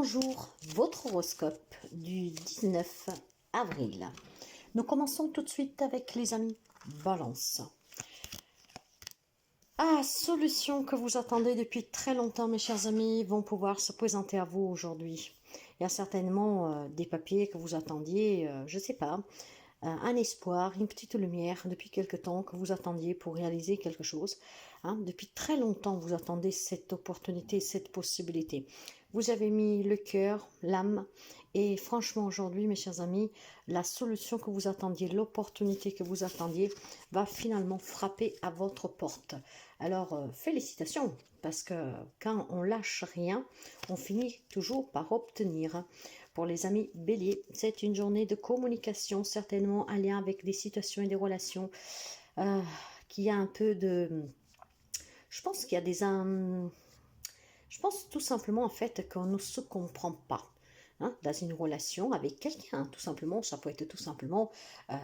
Bonjour, votre horoscope du 19 avril. Nous commençons tout de suite avec les amis Balance. Solutions que vous attendez depuis très longtemps, mes chers amis, vont pouvoir se présenter à vous aujourd'hui. Il y a certainement des papiers que vous attendiez, je ne sais pas, un espoir, une petite lumière depuis quelque temps que vous attendiez pour réaliser quelque chose. Depuis très longtemps, vous attendez cette opportunité, cette possibilité. Vous avez mis le cœur, l'âme, et franchement aujourd'hui, mes chers amis, la solution que vous attendiez, l'opportunité que vous attendiez, va finalement frapper à votre porte. Alors, félicitations, parce que quand on lâche rien, on finit toujours par obtenir. Pour les amis Bélier, c'est une journée de communication, certainement en lien avec des situations et des relations qui a un peu de... Je pense qu'il y a des... Je pense tout simplement en fait qu'on ne se comprend pas. Dans une relation avec quelqu'un, tout simplement, ça peut être tout simplement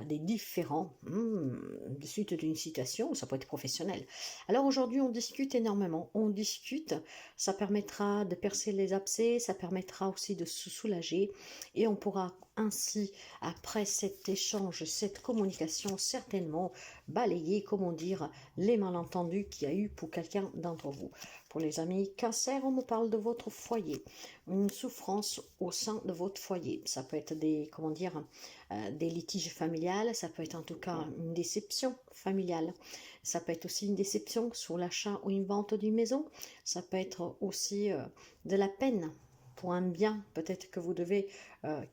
des différends de suite d'une situation, ça peut être professionnel. Alors aujourd'hui, on discute énormément, on discute, ça permettra de percer les abcès, ça permettra aussi de se soulager et on pourra ainsi, après cet échange, cette communication, certainement balayer, comment dire, les malentendus qu'il y a eu pour quelqu'un d'entre vous. Pour les amis Cancer, on me parle de votre foyer, une souffrance au sein de votre foyer. Ça peut être des, comment dire, des litiges familiales, ça peut être en tout cas une déception familiale. Ça peut être aussi une déception sur l'achat ou une vente d'une maison. Ça peut être aussi de la peine pour un bien peut-être que vous devez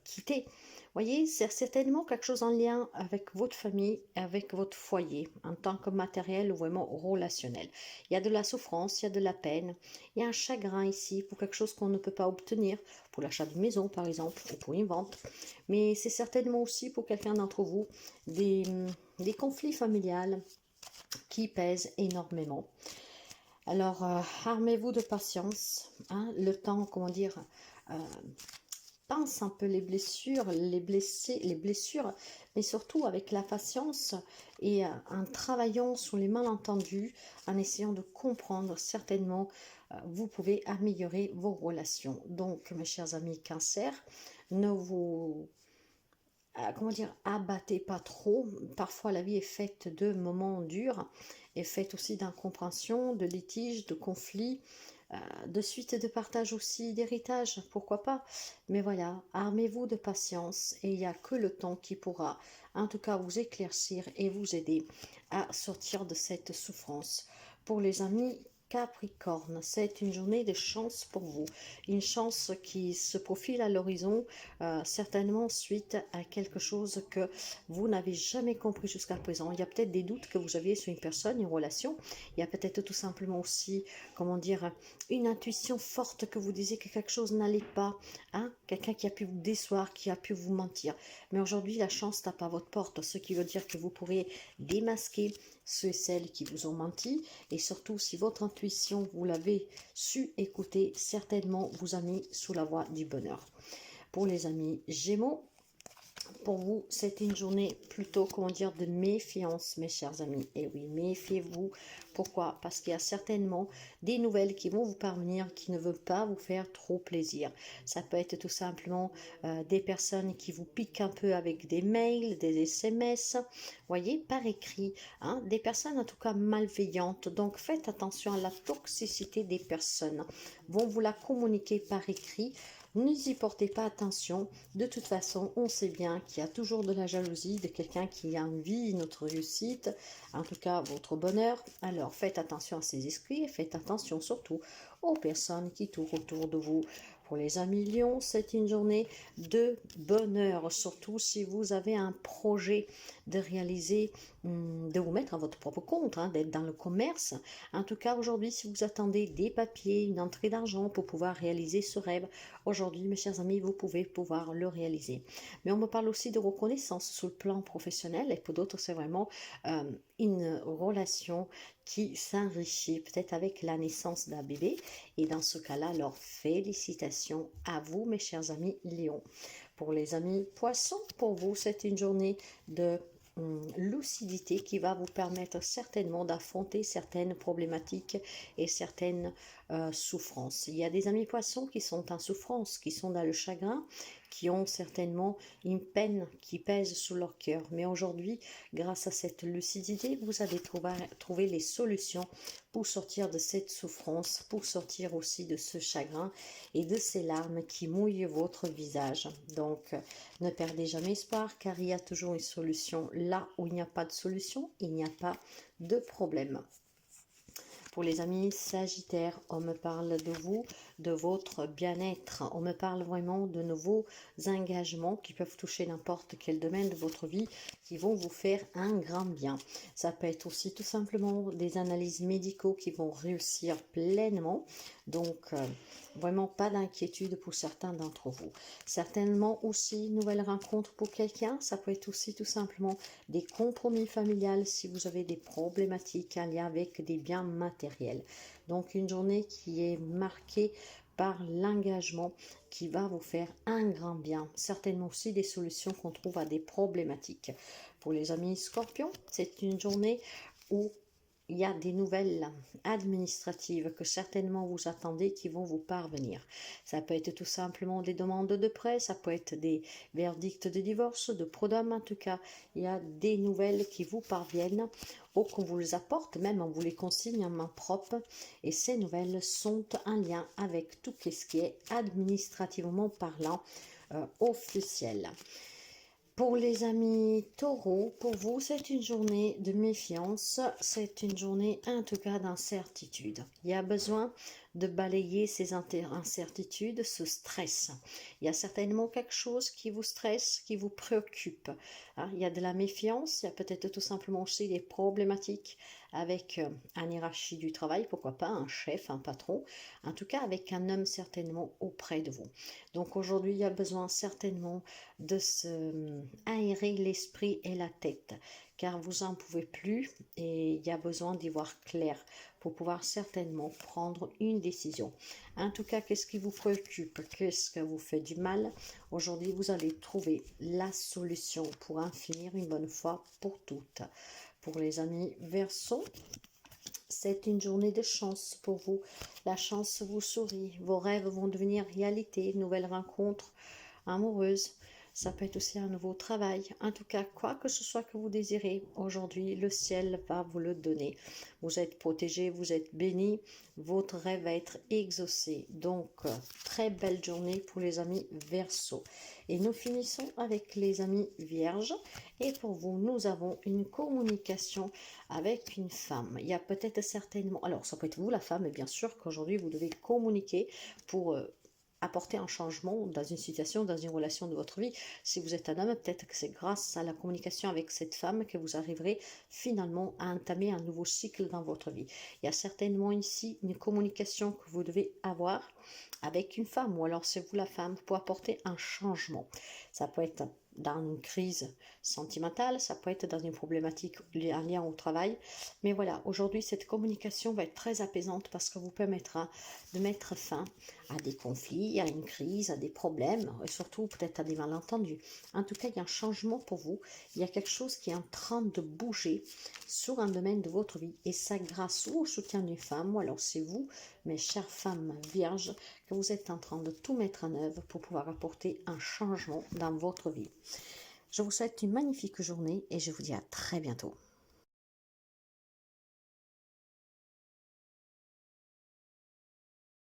quitter. Voyez, c'est certainement quelque chose en lien avec votre famille, avec votre foyer, en tant que matériel ou vraiment relationnel. Il y a de la souffrance, il y a de la peine, il y a un chagrin ici pour quelque chose qu'on ne peut pas obtenir, pour l'achat d'une maison par exemple, ou pour une vente. Mais c'est certainement aussi pour quelqu'un d'entre vous des conflits familiales qui pèsent énormément. Alors, armez-vous de patience, le temps, comment dire, pense un peu les blessures, les blessures, mais surtout avec la patience et en travaillant sur les malentendus, en essayant de comprendre certainement, vous pouvez améliorer vos relations. Donc, mes chers amis Cancer, ne vous comment dire, abattez pas trop. Parfois, la vie est faite de moments durs, est faite aussi d'incompréhension, de litiges, de conflits, de suite de partage aussi d'héritage, pourquoi pas. Mais voilà, armez-vous de patience et il n'y a que le temps qui pourra, en tout cas, vous éclaircir et vous aider à sortir de cette souffrance. Pour les amis Capricorne, c'est une journée de chance pour vous, une chance qui se profile à l'horizon, certainement suite à quelque chose que vous n'avez jamais compris jusqu'à présent. Il y a peut-être des doutes que vous aviez sur une personne, une relation, il y a peut-être tout simplement aussi, comment dire, une intuition forte que vous disiez que quelque chose n'allait pas, quelqu'un qui a pu vous décevoir, qui a pu vous mentir. Mais aujourd'hui, la chance tape à votre porte, ce qui veut dire que vous pourrez démasquer ceux et celles qui vous ont menti, et surtout si votre intuition, vous l'avez su écouter, certainement vous a mis sous la voie du bonheur. Pour les amis Gémeaux, pour vous, c'est une journée plutôt, comment dire, de méfiance, mes chers amis. Et oui, méfiez-vous. Pourquoi? Parce qu'il y a certainement des nouvelles qui vont vous parvenir, qui ne veulent pas vous faire trop plaisir. Ça peut être tout simplement des personnes qui vous piquent un peu avec des mails, des SMS, voyez, par écrit, des personnes en tout cas malveillantes. Donc faites attention à la toxicité des personnes. Vont vous la communiquer par écrit. N'y portez pas attention. De toute façon, on sait bien qu'il y a toujours de la jalousie de quelqu'un qui envie notre réussite, en tout cas votre bonheur. Alors faites attention à ces esprits et faites attention surtout aux personnes qui tournent autour de vous. Pour les amis Lions, c'est une journée de bonheur, surtout si vous avez un projet de réaliser, de vous mettre à votre propre compte, d'être dans le commerce. En tout cas, aujourd'hui, si vous attendez des papiers, une entrée d'argent pour pouvoir réaliser ce rêve, aujourd'hui, mes chers amis, vous pouvez pouvoir le réaliser. Mais on me parle aussi de reconnaissance sur le plan professionnel, et pour d'autres, c'est vraiment une relation qui s'enrichit peut-être avec la naissance d'un bébé. Et dans ce cas-là, alors félicitations à vous, mes chers amis Lions. Pour les amis Poissons, pour vous, c'est une journée de lucidité qui va vous permettre certainement d'affronter certaines problématiques et certaines souffrances. Il y a des amis poissons qui sont en souffrance, qui sont dans le chagrin, qui ont certainement une peine qui pèse sur leur cœur. Mais aujourd'hui, grâce à cette lucidité, vous allez trouver les solutions pour sortir de cette souffrance, pour sortir aussi de ce chagrin et de ces larmes qui mouillent votre visage. Donc, ne perdez jamais espoir, car il y a toujours une solution. Là où il n'y a pas de solution, il n'y a pas de problème. Pour les amis sagittaires, on me parle de vous, de votre bien-être. On me parle vraiment de nouveaux engagements qui peuvent toucher n'importe quel domaine de votre vie, qui vont vous faire un grand bien. Ça peut être aussi tout simplement des analyses médicaux qui vont réussir pleinement. Donc, vraiment pas d'inquiétude pour certains d'entre vous. Certainement aussi, nouvelle rencontre pour quelqu'un. Ça peut être aussi tout simplement des compromis familiales si vous avez des problématiques en lien avec des biens matériels. Donc, une journée qui est marquée par l'engagement qui va vous faire un grand bien. Certainement aussi des solutions qu'on trouve à des problématiques. Pour les amis scorpions, c'est une journée où il y a des nouvelles administratives que certainement vous attendez qui vont vous parvenir. Ça peut être tout simplement des demandes de prêt, ça peut être des verdicts de divorce, de prodome. En tout cas, il y a des nouvelles qui vous parviennent ou qu'on vous les apporte, même on vous les consigne en main propre. Et ces nouvelles sont en lien avec tout ce qui est administrativement parlant officiel. Pour les amis taureaux, pour vous, c'est une journée de méfiance, c'est une journée en tout cas d'incertitude. Il y a besoin de balayer ces incertitudes, ce stress. Il y a certainement quelque chose qui vous stresse, qui vous préoccupe. Il y a de la méfiance, il y a peut-être tout simplement aussi des problématiques avec un hiérarchie du travail, pourquoi pas un chef, un patron, en tout cas avec un homme certainement auprès de vous. Donc aujourd'hui, il y a besoin certainement de se aérer l'esprit et la tête, car vous n'en pouvez plus et il y a besoin d'y voir clair pour pouvoir certainement prendre une décision. En tout cas, qu'est-ce qui vous préoccupe? Qu'est-ce que vous fait du mal? Aujourd'hui, vous allez trouver la solution pour en finir une bonne fois pour toutes. Pour les amis Verseaux, c'est une journée de chance pour vous. La chance vous sourit. Vos rêves vont devenir réalité. Nouvelle rencontre amoureuse. Ça peut être aussi un nouveau travail. En tout cas, quoi que ce soit que vous désirez, aujourd'hui, le ciel va vous le donner. Vous êtes protégé, vous êtes béni. Votre rêve va être exaucé. Donc, très belle journée pour les amis Verseaux. Et nous finissons avec les amis Vierges. Et pour vous, nous avons une communication avec une femme. Il y a peut-être certainement... Alors, ça peut être vous, la femme, et bien sûr qu'aujourd'hui, vous devez communiquer pour... apporter un changement dans une situation, dans une relation de votre vie. Si vous êtes un homme, peut-être que c'est grâce à la communication avec cette femme que vous arriverez finalement à entamer un nouveau cycle dans votre vie. Il y a certainement ici une communication que vous devez avoir avec une femme, ou alors c'est vous la femme, pour apporter un changement. Ça peut être dans une crise sentimentale, ça peut être dans une problématique en lien au travail. Mais voilà, aujourd'hui, cette communication va être très apaisante parce que vous permettra de mettre fin à des conflits, à une crise, à des problèmes et surtout peut-être à des malentendus. En tout cas, il y a un changement pour vous. Il y a quelque chose qui est en train de bouger sur un domaine de votre vie et ça grâce au soutien d'une femme, ou alors c'est vous, mes chères femmes vierges, que vous êtes en train de tout mettre en œuvre pour pouvoir apporter un changement dans votre vie. Je vous souhaite une magnifique journée et je vous dis à très bientôt.